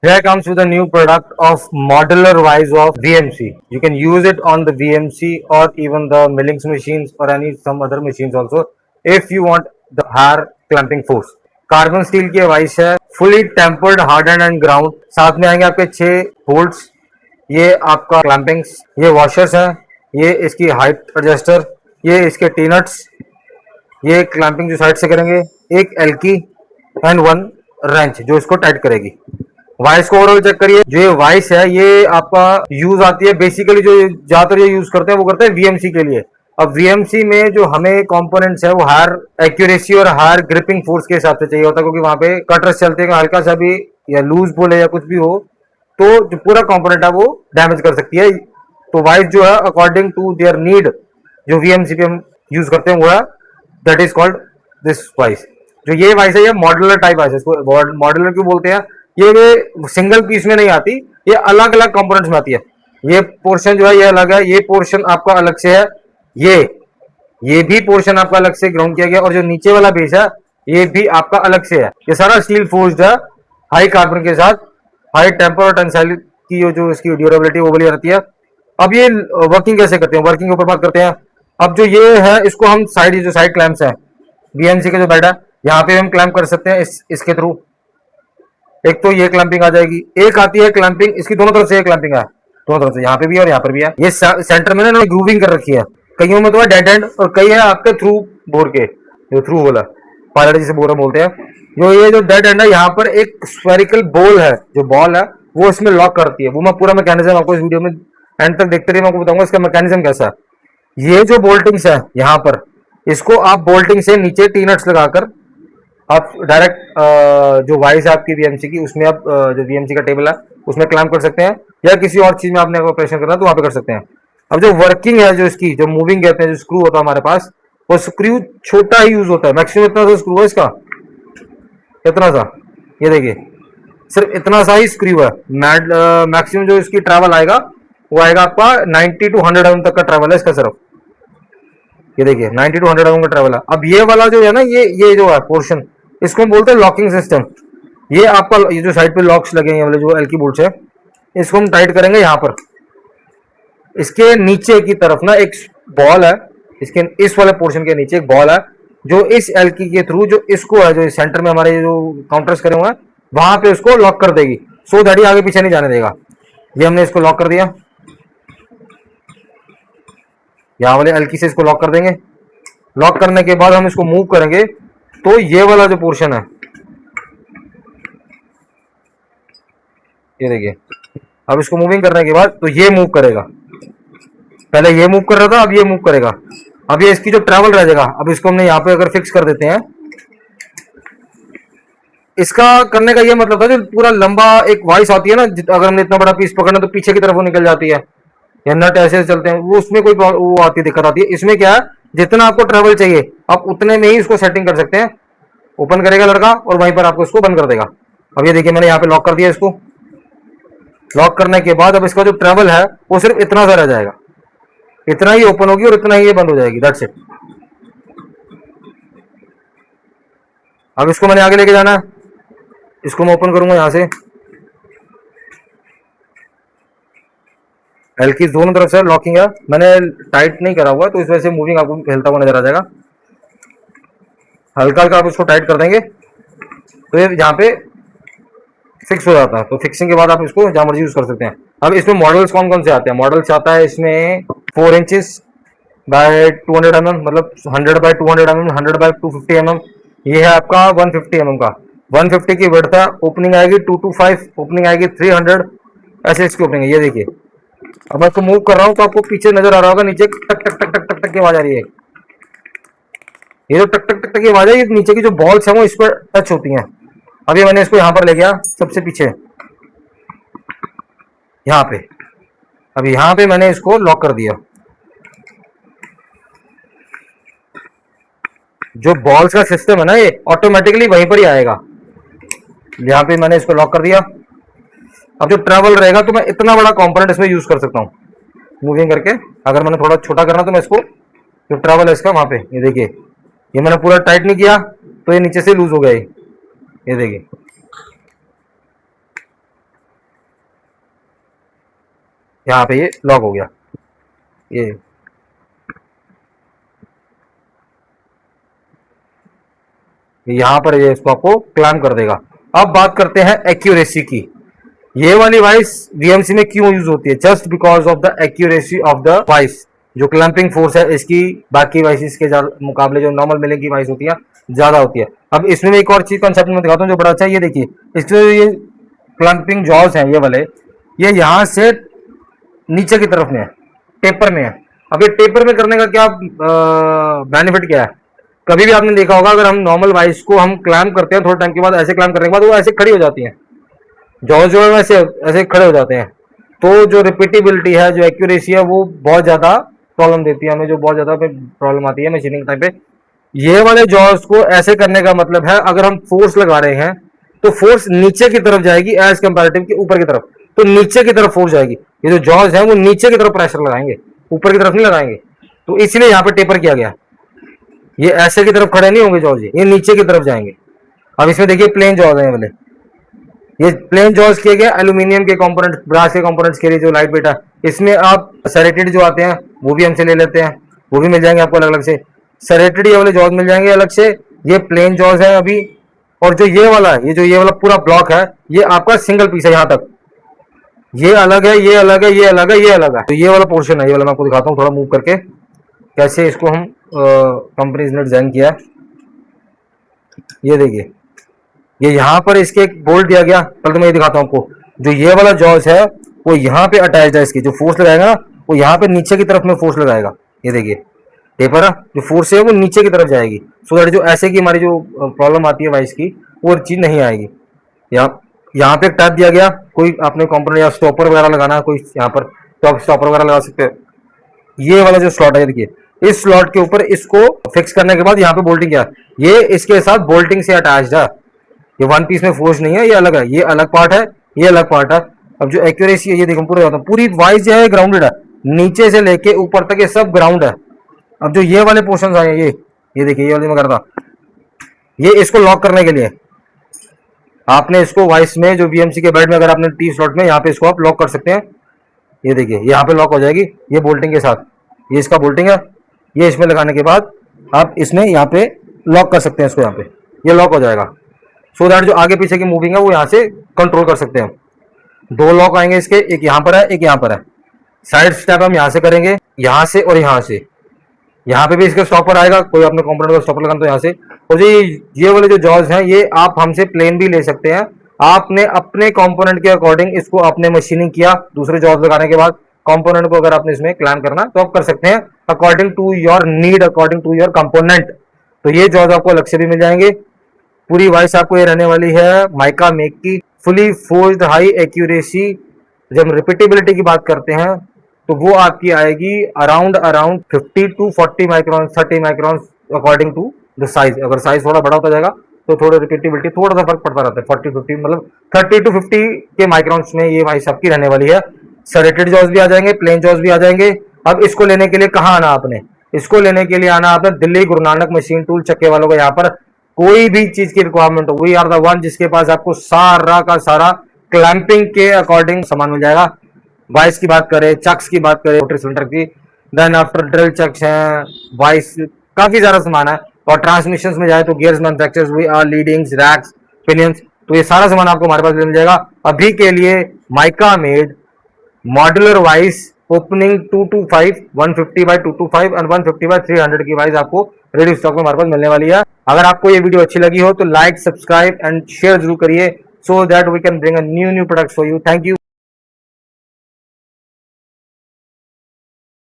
Here comes with a new product of modular wise of VMC. You can use it on the VMC or even the millings machines or any some other machines also if you want the higher clamping force. Carbon steel की vice है, fully tempered harden and ground, साथ में आएंगे आपके 6 bolts, ये आपका क्लैंपिंग्स, ये washers हैं, ये इसकी हाइट एडजस्टर, ये इसके टीनट्स, ये क्लैंपिंग जो साइड से करेंगे, एक एल्की एंड वन रेंच जो इसको टाइट करेगी। वाइस को ओवरऑल चेक करिए। जो ये वाइस है ये आपका यूज आती है बेसिकली, जो ज्यादातर ये यूज करते हैं वो करते हैं वीएमसी के लिए। अब वीएमसी में जो हमें कंपोनेंट्स है वो हायर एक्यूरेसी और हायर ग्रिपिंग फोर्स के हिसाब से चाहिए होता है, क्योंकि वहां पे कटर्स चलते हैं, हल्का सा भी या लूज बोले या कुछ भी हो तो जो पूरा कंपोनेंट है वो डैमेज कर सकती है। तो वाइस जो है अकॉर्डिंग टू देयर नीड जो वीएमसी पे हम यूज करते हैं वो है, that is called this vice. जो ये वाइस है ये मॉड्यूलर टाइप वाइस है। इसको मॉड्यूलर क्यों बोलते हैं? ये सिंगल पीस में नहीं आती, ये अलग अलग कंपोनेंट्स में आती है। ये पोर्शन जो है ये अलग है, ये पोर्शन आपका अलग से है, ये भी पोर्शन आपका अलग से ग्राउंड किया गया, और जो नीचे वाला बेस है ये भी आपका अलग से है। ये सारा स्टील फोर्स्ड है, हाई कार्बन के साथ, हाई टेम्पर और टेंसाइल की जो इसकी ड्यूरेबिलिटी वो बनी रहती है। अब ये वर्किंग कैसे करते हैं, वर्किंग के ऊपर बात करते हैं। अब जो ये है इसको हम साइड, जो साइड क्लैंप्स है बीएमसी का जो बेड है, यहाँ पे हम क्लैंप कर सकते हैं इसके थ्रू। एक तो ये क्लैंपिंग आ जाएगी, एक आती है क्लैंपिंग इसकी दोनों तरफ से, क्लैंपिंग है दोनों तरफ से, यहाँ पे भी और यहाँ पर भी है। ये सेंटर में ना ग्रूविंग कर रखी है, कईयों में तो है डेड एंड और कई है आपके थ्रू बोर के, जो थ्रू बोला पायलट जिसे बोर बोलते हैं। जो ये जो डेड एंड है यहाँ पर एक स्फेरिकल बॉल है, जो बॉल है वो इसमें लॉक करती है। वो मैं पूरा मैकेनिज्म आपको इस वीडियो में एंड तक देखते रहिए, मैं आपको बताऊंगा इसका मैकेनिज्म कैसा है। ये जो बोल्टिंग्स है यहाँ पर, इसको आप बोल्टिंग से नीचे टी नट्स लगाकर आप डायरेक्ट जो वाइस है आपकी वीएमसी की, उसमें आप जो वीएमसी का टेबल है उसमें क्लैंप कर सकते हैं, या किसी और चीज में आपने ऑपरेशन करना है तो वहां पे कर सकते हैं। अब जो वर्किंग है, जो इसकी जो मूविंग कहते हैं, जो स्क्रू होता है हमारे पास, वो स्क्रू छोटा ही यूज होता है, मैक्सिमम इतना सा स्क्रू है इसका, इतना सा, ये देखिए सिर्फ इतना सा ही स्क्रू है। मैक्सिमम जो इसकी ट्रैवल आएगा वो आएगा आपका 90 टू 100 mm तक का ट्रैवल है इसका सिर्फ। ये देखिए 90 टू 100 mm का ट्रैवल है। अब ये वाला जो है ना, ये जो है पोर्शन, इसको हम बोलते हैं लॉकिंग सिस्टम। ये आपका ये जो साइड पे लॉक्स लगे हैं वाले जो एल्की बोल्ट्स है, इसको हम टाइट करेंगे यहाँ पर। इसके नीचे की तरफ ना एक बॉल है, इसके इस वाले पोर्शन के नीचे एक बॉल है, जो इस एल्की के थ्रू जो इसको है, जो सेंटर में हमारे जो काउंटर्स करे हुए हैं वहां पे उसको लॉक कर देगी, सो दैट आगे पीछे नहीं जाने देगा। ये हमने इसको लॉक कर दिया, यहाँ वाले एल्की से इसको लॉक कर देंगे। लॉक करने के बाद हम इसको मूव करेंगे तो ये वाला जो पोर्शन है, ये देखिए, अब इसको मूविंग करने के बाद तो ये मूव करेगा। पहले ये मूव कर रहा था, अब ये मूव करेगा। अब ये इसकी जो ट्रैवल रह जाएगा, अब इसको हमने यहाँ पे अगर फिक्स कर देते हैं, इसका करने का ये मतलब था, जो पूरा लंबा एक वाइस आती है ना, अगर हमने इतना बड़ा पीस पकड़ना तो पीछे की तरफ वो निकल जाती है, या नट ऐसे चलते हैं, वो उसमें कोई वो आती है, दिक्कत आती है। इसमें क्या है, जितना आपको ट्रैवल चाहिए आप उतने में ही इसको सेटिंग कर सकते हैं। ओपन करेगा लड़का और वहीं पर आपको इसको बंद कर देगा। अब ये देखिए मैंने यहाँ पे लॉक कर दिया इसको। लॉक करने के बाद अब इसका जो ट्रैवल है वो सिर्फ इतना सा रह जाएगा, इतना ही ओपन होगी और इतना ही ये बंद हो जाएगी, दैट्स इट। अब इसको मैंने आगे लेके जाना है, इसको मैं ओपन करूंगा यहाँ से, एल्की दोनों तरफ से लॉकिंग है, मैंने टाइट नहीं करा हुआ तो इस वजह से मूविंग आपको हिलता हुआ नजर आ जाएगा। हल्का हल्का आप इसको टाइट कर देंगे तो ये यहाँ पे फिक्स हो जाता है। तो फिक्सिंग के बाद आप इसको जहां मर्जी यूज कर सकते हैं। अब इसमें मॉडल्स कौन कौन से आते हैं? मॉडल्स आता है इसमें 4 इंचेस बाय 200 mm, मतलब 100 बाय 200 mm, 100 बाय 250 mm। ये है आपका 150 mm का। 150 की विड्थ है, ओपनिंग आएगी 225, ओपनिंग आएगी 300, ऐसे इसकी ओपनिंग है। ये देखिए, अब मैं इसको मूव कर रहा हूँ तो आपको पीछे नजर आ रहा होगा, नीचे टक टक टक टक टक टक की आवाज आ रही है। ये जो टक टक टक टक की आवाज है, ये नीचे की जो बॉल्स है वो इस पर टच होती हैं। अभी मैंने इसको यहां पर ले गया सबसे पीछे, यहाँ पे, अब यहाँ पे मैंने इसको लॉक कर दिया। जो बॉल्स का सिस्टम है ना, ये ऑटोमेटिकली वहीं पर ही आएगा। यहाँ पे मैंने इसको लॉक कर दिया। अब जो ट्रैवल रहेगा तो मैं इतना बड़ा कंपोनेंट इसमें यूज कर सकता हूँ मूविंग करके। अगर मैंने थोड़ा छोटा करना तो मैं इसको, जो ट्रैवल है इसका वहां पे, ये देखिए, ये मैंने पूरा टाइट नहीं किया तो ये नीचे से लूज हो गया। ये देखिए, यहाँ पे ये लॉक हो गया, ये यहाँ पर ये इसको आपको क्लैम कर देगा। अब बात करते हैं एक्यूरेसी की। ये वाली वाइस वीएमसी में क्यों यूज होती है? Just because of the accuracy of the vice. जो क्लैंपिंग फोर्स है इसकी बाकी वाइसेस के मुकाबले जो नॉर्मल मिलिंग की वाइस होती है ज्यादा होती है। अब इसमें एक और चीज कंसेप्ट में दिखाता हूँ जो बड़ा अच्छा है। ये देखिए, इसके ये क्लैंपिंग जॉज हैं ये वाले, ये यहाँ से नीचे की तरफ में है, टेपर में है। अब ये टेपर में करने का क्या बेनिफिट क्या है? कभी भी आपने देखा होगा, अगर हम नॉर्मल वाइस को हम क्लैम करते हैं, थोड़े टाइम के बाद ऐसे क्लैम करने के बाद वो ऐसे खड़ी हो जाती है, जॉज जो है वैसे ऐसे खड़े हो जाते हैं। तो जो रिपीटेबिलिटी है, जो एक्यूरेसी है, वो बहुत ज्यादा प्रॉब्लम देती है हमें, जो बहुत ज्यादा प्रॉब्लम आती है मशीनिंग टाइम पे। ये वाले जॉज को ऐसे करने का मतलब है, अगर हम फोर्स लगा रहे हैं तो फोर्स नीचे की तरफ जाएगी एज कंपैरेटिव के ऊपर की तरफ। तो नीचे की तरफ फोर्स जाएगी। ये जो जॉज है वो नीचे की तरफ प्रेशर लगाएंगे, ऊपर की तरफ नहीं लगाएंगे। तो इसलिए यहाँ पे टेपर किया गया। ये ऐसे की तरफ खड़े नहीं होंगे जॉज, ये नीचे की तरफ जाएंगे। अब इसमें देखिए प्लेन जॉज है वाले, ये प्लेन जॉज किए गए एल्यूमिनियम के कंपोनेंट, ब्रास के कंपोनेंट्स के लिए जो लाइट वेट है। इसमें आप सेरेटेड जो आते हैं वो भी हमसे ले लेते हैं, वो भी मिल जाएंगे आपको अलग अलग से। सेरेटेड ये वाले जॉज मिल जाएंगे अलग से, ये प्लेन जॉज है अभी। और जो ये वाला है, ये वाला पूरा ब्लॉक है, ये आपका सिंगल पीस है। यहाँ तक ये अलग है, ये अलग है, ये अलग है, ये अलग है। तो ये वाला पोर्शन है, ये वाला मैं आपको दिखाता हूँ थोड़ा मूव करके कैसे इसको हम कंपनी ने डिजाइन किया। ये देखिए, ये यहाँ पर इसके एक बोल्ट दिया गया। पहले तो मैं ये दिखाता हूँ आपको। जो ये वाला जॉज है वो यहाँ पे अटैच है, इसकी जो फोर्स लगाएगा ना वो यहाँ पे नीचे की तरफ में फोर्स लगाएगा। ये देखिए टेपर, जो फोर्स है वो नीचे की तरफ जाएगी, सो दैट जो ऐसे की हमारी जो प्रॉब्लम आती है वाइस की वो चीज नहीं आएगी। यहाँ पे एक टैप दिया गया, कोई आपने कंपोनेंट या स्टॉपर वगैरह लगाना है कोई यहाँ पर, तो आप स्टॉपर वगैरह लगा सकते हैं। ये वाला जो स्लॉट है देखिए, इस स्लॉट के ऊपर इसको फिक्स करने के बाद यहाँ पे बोल्टिंग किया, ये इसके साथ बोल्टिंग से अटैच्ड है। ये वन पीस में फोर्स नहीं है, ये अलग है, ये अलग पार्ट है, ये अलग पार्ट है। अब जो एक्यूरेसी है ये देखो पूरा जाता है, पूरी वाइज जो है ग्राउंडेड है, नीचे से लेके ऊपर तक ये सब ग्राउंड है। अब जो ये वाले पोर्शन आए ये देखिए, ये वाले मैं करता, ये इसको लॉक करने के लिए आपने इसको वाइस में जो बीएमसी के बेड में अगर आपने टी स्लॉट में यहाँ पे इसको आप लॉक कर सकते हैं। ये देखिए यहाँ पे लॉक हो जाएगी ये बोल्टिंग के साथ, ये इसका बोल्टिंग है। ये इसमें लगाने के बाद आप इसमें यहाँ पे लॉक कर सकते हैं इसको, यहाँ पे ये लॉक हो जाएगा। सो दैट जो आगे पीछे की मूविंग है वो यहाँ से कंट्रोल कर सकते हैं। दो लॉक आएंगे इसके, एक यहाँ पर है, एक यहाँ पर है। साइड स्टेप हम यहाँ से करेंगे, यहाँ से और यहाँ से। यहाँ पे भी इसका स्टॉपर आएगा, कोई अपने कंपोनेंट का स्टॉपर लगाना तो यहाँ से। और ये वाले जो जॉज हैं ये आप हमसे प्लेन भी ले सकते हैं। आपने अपने कंपोनेंट के अकॉर्डिंग इसको आपने मशीनिंग किया, दूसरे जॉज लगाने के बाद कंपोनेंट को अगर आपने इसमें क्लैम करना तो आप कर सकते हैं according to your need, according to your component. तो ये जॉज आपको अलग से भी मिल जाएंगे। पूरी वाइस आपको ये रहने वाली है माइका मेक की, फुली फोर्स्ड हाई एक्यूरेसी। जब रिपीटेबिलिटी की बात करते हैं तो वो आपकी आएगी around 50 to 40 micron, 30 micron according to the size. अगर साइज थोड़ा बड़ा होता जाएगा तो थोड़ा रिपीटेबिलिटी थोड़ा सा फर्क पड़ता रहता है। 40-50 मतलब 30 टू 50 के माइक्रॉन्स में ये वाइस आपकी रहने वाली है। सेरेटेड जॉज भी आ जाएंगे, प्लेन जॉज भी आ जाएंगे। अब इसको लेने के लिए कहाँ आना आपने? इसको लेने के लिए आना आपने दिल्ली गुरु नानक मशीन टूल चक्के वालों को। यहाँ पर कोई भी चीज की रिक्वायरमेंट हो, वी आर द वन जिसके पास आपको सारा का सारा क्लैंपिंग के अकॉर्डिंग सामान मिल जाएगा। वाइस की बात करें, चक्स की बात करें, मोटर सिलेंडर की, देन आफ्टर ड्रिल चक्स हैं, वाइस काफी सारा सामान है। और ट्रांसमिशन में जाए तो gears manufacturers, we are leadings, racks, pinions, तो ये सारा सामान आपको हमारे पास मिल जाएगा। अभी के लिए mica made modular vice opening 225 150 by 225 and 150 by 300 की वाइस आपको रेडी स्टॉक में हमारे पास मिलने वाली है। अगर आपको ये वीडियो अच्छी लगी हो तो लाइक, सब्सक्राइब एंड शेयर जरूर करिए, so that we can bring a new products for you. Thank you.